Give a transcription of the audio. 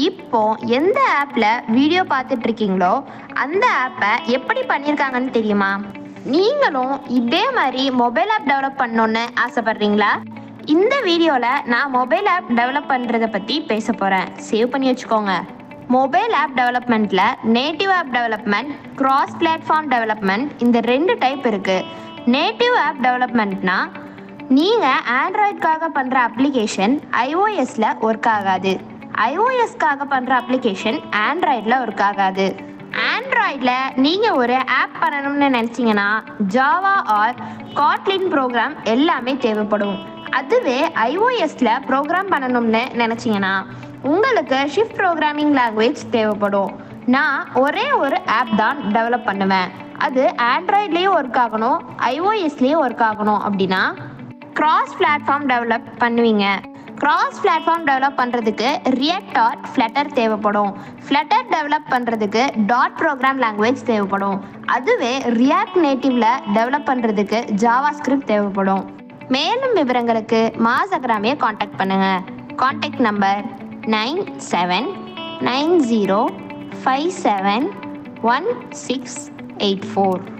இப்போ எந்த ஆப்பில் வீடியோ பார்த்துட்டு இருக்கீங்களோ அந்த ஆப்பை எப்படி பண்ணியிருக்காங்கன்னு தெரியுமா? நீங்களும் இதே மாதிரி மொபைல் ஆப் டெவலப் பண்ணணுன்னு ஆசைப்படுறீங்களா? இந்த வீடியோவில் நான் மொபைல் ஆப் டெவலப் பண்ணுறதை பற்றி பேச போகிறேன். சேவ் பண்ணி வச்சுக்கோங்க. மொபைல் ஆப் டெவலப்மெண்ட்டில் native app development, cross platform development இந்த 2 டைப் இருக்குது. நேட்டிவ் ஆப் டெவலப்மெண்ட்னா நீங்கள் ஆண்ட்ராய்டுக்காக பண்ணுற அப்ளிகேஷன் iOSல ஒர்க் ஆகாது. iOSக்காக பண்ணுற அப்ளிகேஷன் ஆண்ட்ராய்டில் ஒர்க் ஆகாது. ஆண்ட்ராய்டில் நீங்கள் ஒரு ஆப் பண்ணணும்னு நினச்சிங்கன்னா ஜாவா ஆர் காட்லின் ப்ரோக்ராம் எல்லாமே தேவைப்படும். அதுவே iOSல ப்ரோக்ராம் பண்ணணும்னு நினச்சிங்கன்னா உங்களுக்கு ஷிஃப்ட் ப்ரோக்ராமிங் லாங்குவேஜ் தேவைப்படும். நான் ஒரே ஒரு ஆப் தான் டெவலப் பண்ணுவேன். அது ஆண்ட்ராய்ட்லேயும் ஒர்க் ஆகணும், iOSலேயும் ஒர்க் ஆகணும். அப்படின்னா கிராஸ் பிளாட்ஃபார்ம் டெவலப் பண்ணுவீங்க. கிராஸ் பிளாட்ஃபார்ம் டெவலப் பண்ணுறதுக்கு ரியாக்ட் ஆர் ஃப்ளட்டர் தேவைப்படும். ஃப்ளட்டர் டெவலப் பண்ணுறதுக்கு டாட் ப்ரோக்ராம் லாங்குவேஜ் தேவைப்படும். அதுவே ரியாக்ட் நேட்டிவில் டெவலப் பண்ணுறதுக்கு ஜாவா ஸ்கிரிப்ட் தேவைப்படும். மேலும் விவரங்களுக்கு மாஸ் அக்ராமியை காண்டாக்ட் பண்ணுங்கள். Contact number 9790571684.